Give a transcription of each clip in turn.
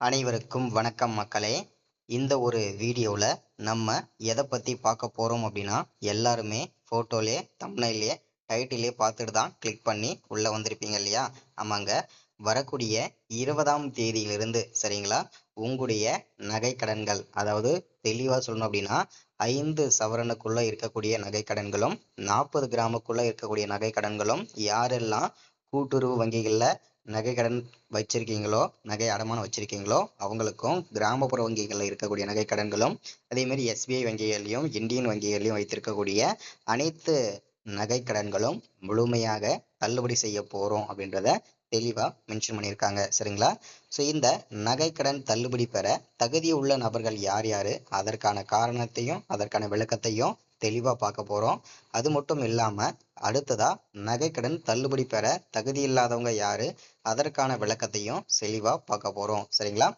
அனைவருக்கும் வணக்கம் மக்களே. இந்த ஒரு வீடியோவில் நம்ம எதை பற்றி பார்க்க போகிறோம் அப்படின்னா, எல்லாருமே ஃபோட்டோலே தம்ப்நெயிலே டைட்டிலே பார்த்துட்டு தான் கிளிக் பண்ணி உள்ளே வந்திருப்பீங்க இல்லையா? ஆமாங்க, வரக்கூடிய 20ஆம் தேதியிலிருந்து சரிங்களா, உங்களுடைய நகை கடன்கள், அதாவது தெளிவாக சொல்லணும் அப்படின்னா 5 சவரனுக்குள்ளே இருக்கக்கூடிய நகை கடன்களும் 40 கிராமுக்குள்ளே இருக்கக்கூடிய நகை கடன்களும் யாரெல்லாம் கூட்டுறவு வங்கிகளில் நகை கடன் வச்சிருக்கீங்களோ, நகை அடமானம் வச்சிருக்கீங்களோ அவங்களுக்கும், கிராமப்புற வங்கிகளில் இருக்கக்கூடிய நகை கடன்களும், அதே மாதிரி எஸ்பிஐ வங்கிகள்லையும் இந்தியன் வங்கிகள்லையும் வைத்திருக்கக்கூடிய அனைத்து நகை கடன்களும் முழுமையாக தள்ளுபடி செய்ய போறோம் அப்படின்றத தெளிவா மென்ஷன் பண்ணியிருக்காங்க சரிங்களா. ஸோ இந்த நகை கடன் தள்ளுபடி பெற தகுதி உள்ள நபர்கள் யார் யாரு, அதற்கான காரணத்தையும் அதற்கான விளக்கத்தையும் தெளிவா பார்க்க போறோம். அது மட்டும் இல்லாம அடுத்ததா நகைக்கடன் தள்ளுபடி பெற தகுதி இல்லாதவங்க யாரு, அதற்கான விளக்கத்தையும் தெளிவா பார்க்க போறோம் சரிங்களா.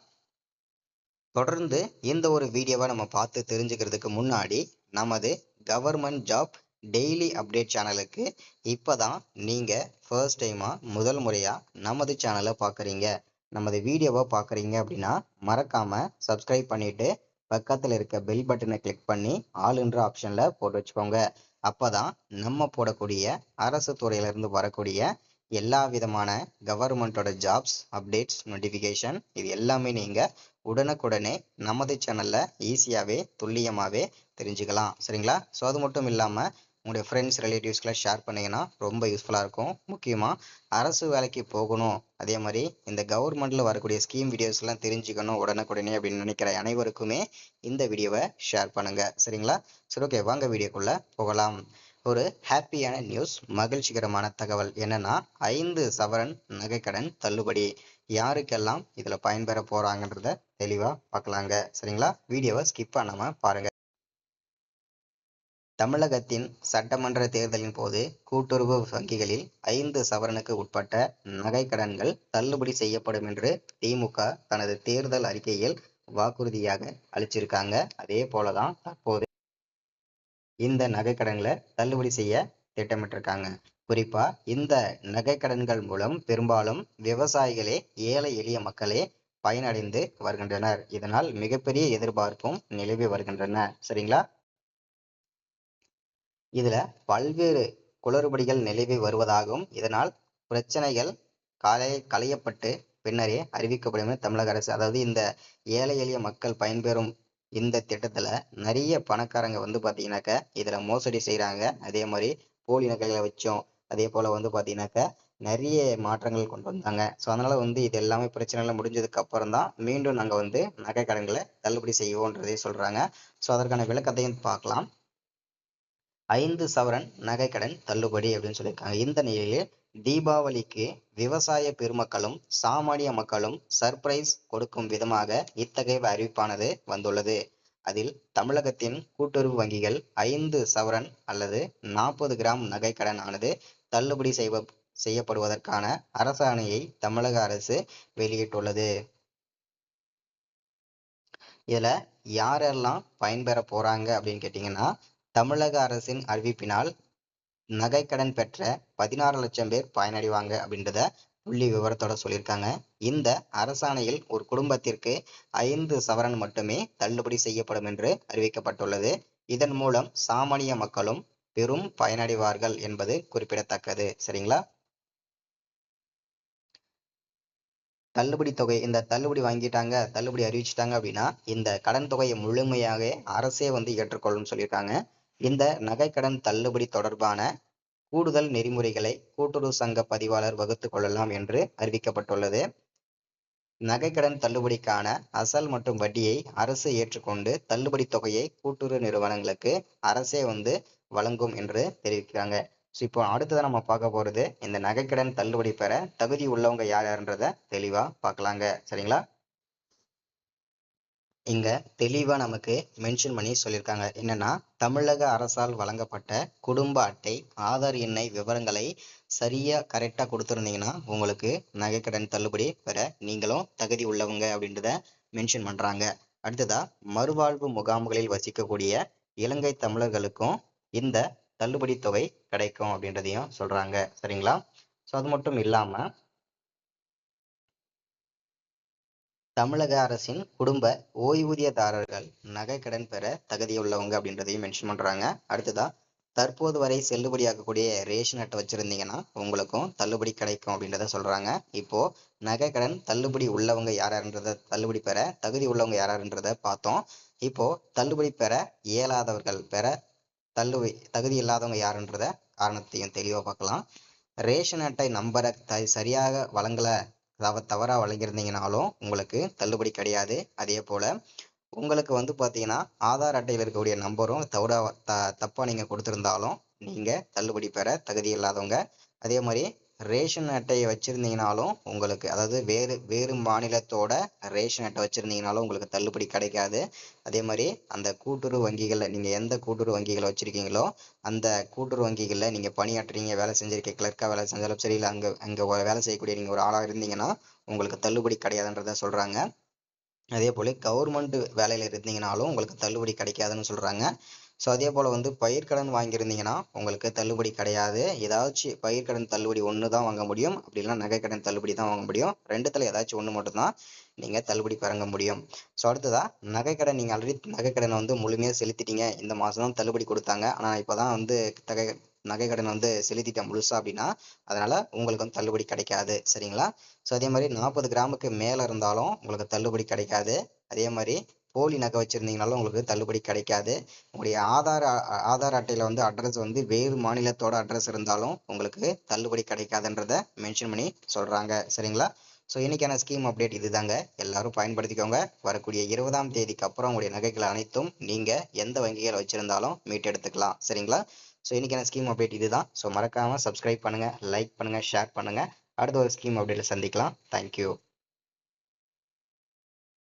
தொடர்ந்து இந்த ஒரு வீடியோவை நம்ம பார்த்து தெரிஞ்சுக்கிறதுக்கு முன்னாடி நமது கவர்மெண்ட் ஜாப் டெய்லி அப்டேட் சேனலுக்கு இப்போதான் நீங்க ஃபர்ஸ்ட் டைமா முதல் முறையா நமது சேனலை பார்க்குறீங்க, நமது வீடியோவை பார்க்குறீங்க அப்படின்னா மறக்காம சப்ஸ்கிரைப் பண்ணிட்டு பக்கத்தில் இருக்க பெல் பட்டனை கிளிக் பண்ணி ஆல் என்ற ஆப்ஷன்ல போட்டு வச்சுக்கோங்க. அப்பதான் நம்ம போடக்கூடிய அரசு துறையிலிருந்து வரக்கூடிய எல்லா விதமான கவர்மெண்டோட ஜாப்ஸ் அப்டேட்ஸ் நோட்டிஃபிகேஷன் இது எல்லாமே நீங்க உடனுக்குடனே நமது சேனல்ல ஈஸியாவே துல்லியமாவே தெரிஞ்சுக்கலாம் சரிங்களா. ஸோ அது மட்டும் இல்லாம உங்களுடைய ஃப்ரெண்ட்ஸ் ரிலேட்டிவ்ஸ்க்குலாம் ஷேர் பண்ணீங்கன்னா ரொம்ப யூஸ்ஃபுல்லாக இருக்கும். முக்கியமாக அரசு வேலைக்கு போகணும், அதே மாதிரி இந்த கவர்மெண்ட்ல வரக்கூடிய ஸ்கீம் வீடியோஸ்லாம் தெரிஞ்சுக்கணும் உடனுக்குடனே அப்படின்னு நினைக்கிற அனைவருக்குமே இந்த வீடியோவை ஷேர் பண்ணுங்க சரிங்களா. சரி, ஓகே, வாங்க வீடியோக்குள்ள போகலாம். ஒரு ஹாப்பியான நியூஸ், மகிழ்ச்சிகரமான தகவல் என்னன்னா 5 சவரன் நகைக்கடன் தள்ளுபடி. யாருக்கெல்லாம் இதுல பயன்பெற போறாங்கன்றத தெளிவா பார்க்கலாங்க சரிங்களா. வீடியோவை ஸ்கிப் பண்ணாம பாருங்க. தமிழகத்தின் சட்டமன்ற தேர்தலின் போது கூட்டுறவு வங்கிகளில் 5 சவரனுக்கு உட்பட்ட நகை கடன்கள் தள்ளுபடி செய்யப்படும் என்று திமுக தனது தேர்தல் அறிக்கையில் வாக்குறுதியாக அளிச்சிருக்காங்க. அதே போலதான் தற்போது இந்த நகை கடன்களை தள்ளுபடி செய்ய திட்டமிட்டிருக்காங்க. குறிப்பா இந்த நகை கடன்கள் மூலம் பெரும்பாலும் விவசாயிகளே, ஏழை எளிய மக்களே பயனடைந்து வருகின்றனர். இதனால் மிகப்பெரிய எதிர்பார்ப்பும் நிலவி வருகின்றன சரிங்களா. இதுல பல்வேறு குளறுபடிகள் நிலவி வருவதாகவும் இதனால் பிரச்சனைகள் களையப்பட்டு பின்னரே அறிவிக்கப்படும் தமிழக அரசு, அதாவது இந்த ஏழை எளிய மக்கள் பயன்பெறும் இந்த திட்டத்துல நிறைய பணக்காரங்க பாத்தீங்கன்னாக்க இதுல மோசடி செய்யறாங்க. அதே மாதிரி போலி நகைகளை வச்சோம், அதே போல பாத்தீங்கன்னாக்க நிறைய மாற்றங்கள் கொண்டு வந்தாங்க. ஸோ அதனால இது எல்லாமே பிரச்சனை எல்லாம் முடிஞ்சதுக்கு அப்புறம் தான் மீண்டும் நாங்க நகை கடன்களை தள்ளுபடி செய்வோன்றதே சொல்றாங்க. ஸோ அதற்கான விளக்கத்தையும் பார்க்கலாம். 5 சவரன் நகைக்கடன் தள்ளுபடி அப்படின்னு சொல்லியிருக்காங்க. இந்த நிலையில் தீபாவளிக்கு விவசாய பெருமக்களும் சாமானிய மக்களும் சர்ப்ரைஸ் கொடுக்கும் விதமாக இத்தகைய அறிவிப்பானது வந்துள்ளது. அதில் தமிழகத்தின் கூட்டுறவு வங்கிகள் 5 சவரன் அல்லது 40 கிராம் நகை கடன் ஆனது தள்ளுபடி செய்யப்படுவதற்கான அரசாணையை தமிழக அரசு வெளியிட்டுள்ளது. இதுல யாரெல்லாம் பயன்பெற போறாங்க அப்படின்னு கேட்டீங்கன்னா, தமிழக அரசின் அறிவிப்பினால் நகைக்கடன் பெற்ற 16 லட்சம் பேர் பயனடைவாங்க அப்படின்றத புள்ளி விவரத்தோட சொல்லியிருக்காங்க. இந்த அரசாணையில் ஒரு குடும்பத்திற்கு 5 சவரன் மட்டுமே தள்ளுபடி செய்யப்படும் என்று அறிவிக்கப்பட்டுள்ளது. இதன் மூலம் சாமானிய மக்களும் பெரும் பயனடைவார்கள் என்பது குறிப்பிடத்தக்கது சரிங்களா. தள்ளுபடி தொகை, இந்த தள்ளுபடி வாங்கிட்டாங்க, தள்ளுபடி அறிவிச்சிட்டாங்க அப்படின்னா இந்த கடன் தொகையை முழுமையாக அரசே ஏற்றுக்கொள்ளும் சொல்லியிருக்காங்க. இந்த நகை கடன் தள்ளுபடி தொடர்பான கூடுதல் நெறிமுறைகளை கூட்டுறவு சங்க பதிவாளர் வகுத்துக் கொள்ளலாம் என்று அறிவிக்கப்பட்டுள்ளது. நகைக்கடன் தள்ளுபடிக்கான அசல் மற்றும் வட்டியை அரசு ஏற்றுக்கொண்டு தள்ளுபடி தொகையை கூட்டுறவு நிறுவனங்களுக்கு அரசே வழங்கும் என்று தெரிவிக்கிறாங்க. இப்போ அடுத்ததான் நம்ம பார்க்க போறது இந்த நகைக்கடன் தள்ளுபடி பெற தகுதி உள்ளவங்க யார் யாருன்றத தெளிவா பார்க்கலாங்க சரிங்களா. இங்க தெளிவா நமக்கு மென்ஷன் பண்ணி சொல்லியிருக்காங்க. என்னன்னா, தமிழக அரசால் வழங்கப்பட்ட குடும்ப அட்டை, ஆதார் எண்ணை விவரங்களை சரியா கரெக்டா கொடுத்துருந்தீங்கன்னா உங்களுக்கு நகைக்கடன் தள்ளுபடி பெற நீங்களும் தகுதி உள்ளவங்க அப்படின்றத மென்ஷன் பண்றாங்க. அடுத்ததா மறுவாழ்வு முகாம்களில் வசிக்கக்கூடிய இலங்கை தமிழர்களுக்கும் இந்த தள்ளுபடி தொகை கிடைக்கும் அப்படின்றதையும் சொல்றாங்க சரிங்களா. ஸோ அது மட்டும் இல்லாம தமிழக அரசின் குடும்ப ஓய்வூதியதாரர்கள் நகைக்கடன் பெற தகுதியுள்ளவங்க அப்படின்றதையும் மென்ஷன் பண்றாங்க. அடுத்ததா தற்போது வரை செல்லுபடியாகக்கூடிய ரேஷன் அட்டை வச்சிருந்தீங்கன்னா உங்களுக்கும் தள்ளுபடி கிடைக்கும் அப்படின்றத சொல்றாங்க. இப்போ நகைக்கடன் தள்ளுபடி உள்ளவங்க யாருன்றத தள்ளுபடி பெற தகுதி உள்ளவங்க யாருன்றத பார்த்தோம். இப்போ தள்ளுபடி பெற இயலாதவர்கள் தகுதி இல்லாதவங்க யாருன்றத காரணத்தையும் தெளிவா பார்க்கலாம். ரேஷன் அட்டை நம்பரை சரியாக வழங்கல, தவறா வழங்கியிருந்தீங்கனாலும் உங்களுக்கு தள்ளுபடி கிடையாது. அதே போல உங்களுக்கு பார்த்தீங்கன்னா ஆதார் அட்டையில் இருக்கக்கூடிய நம்பரும் தப்பா நீங்க கொடுத்திருந்தாலும் நீங்க தள்ளுபடி பெற தகுதி இல்லாதவங்க. அதே மாதிரி ரேஷன் அட்டையை வச்சிருந்தீங்கனாலும் உங்களுக்கு, அதாவது வேறு மாநிலத்தோட ரேஷன் அட்டை வச்சிருந்தீங்கனாலும் உங்களுக்கு தள்ளுபடி கிடைக்காது. அதே மாதிரி அந்த கூட்டுறவு வங்கிகள்ல நீங்க எந்த கூட்டுறவு வங்கிகளை வச்சிருக்கீங்களோ அந்த கூட்டுறவு வங்கிகள்ல நீங்க பணியாற்றுறீங்க, வேலை செஞ்சிருக்கீங்க, கிளர்க்கா வேலை செஞ்சாலும் சரி, இல்லை அங்க வேலை செய்யக்கூடிய நீங்க ஒரு ஆளா இருந்தீங்கன்னா உங்களுக்கு தள்ளுபடி கிடையாதுன்றத சொல்றாங்க. அதே போல கவர்மெண்ட் வேலையில இருந்தீங்கனாலும் உங்களுக்கு தள்ளுபடி கிடைக்காதுன்னு சொல்றாங்க. ஸோ அதே போல பயிர்க்கடன் வாங்கியிருந்தீங்கன்னா உங்களுக்கு தள்ளுபடி கிடையாது. ஏதாச்சும் பயிர்க்கடன் தள்ளுபடி ஒன்று தான் வாங்க முடியும், அப்படி இல்லைன்னா நகைக்கடன் தள்ளுபடி தான் வாங்க முடியும். ரெண்டுத்துல ஏதாச்சும் ஒன்று மட்டும்தான் நீங்க தள்ளுபடி பெற முடியும். ஸோ அடுத்ததா நகைக்கடன், நீங்க ஆல்ரெடி நகைக்கடனை முழுமையா செலுத்திட்டீங்க, இந்த மாசம் தான் தள்ளுபடி கொடுத்தாங்க, ஆனா இப்பதான் நகைக்கடன் செலுத்திட்டேன் முழுசா அப்படின்னா அதனால உங்களுக்கு தள்ளுபடி கிடைக்காது. சரிங்களா? ஸோ அதே மாதிரி 40 கிராமுக்கு மேல இருந்தாலும் உங்களுக்கு தள்ளுபடி கிடைக்காது. அதே மாதிரி போலி நகை வச்சிருந்தீங்கனாலும் உங்களுக்கு தள்ளுபடி கிடைக்காது. உங்களுடைய ஆதார் அட்டையில அட்ரஸ் வேறு மாநிலத்தோட அட்ரஸ் இருந்தாலும் உங்களுக்கு தள்ளுபடி கிடைக்காதுன்றத மென்ஷன் பண்ணி சொல்றாங்க. சரிங்களா? ஸோ இன்னைக்கான ஸ்கீம் அப்டேட் இதுதாங்க. எல்லாரும் பயன்படுத்திக்கோங்க. வரக்கூடிய 20ஆம் தேதிக்கு அப்புறம் உங்களுடைய நகைகள் அனைத்தும் நீங்க எந்த வங்கிகள் வச்சிருந்தாலும் மீட்டெடுத்துக்கலாம். சரிங்களா? ஸோ இன்னைக்கான ஸ்கீம் அப்டேட் இதுதான். ஸோ மறக்காம சப்ஸ்கிரைப் பண்ணுங்க, லைக் பண்ணுங்க, ஷேர் பண்ணுங்க. அடுத்த ஒரு ஸ்கீம் அப்டேட்ல சந்திக்கலாம். தேங்க்யூ.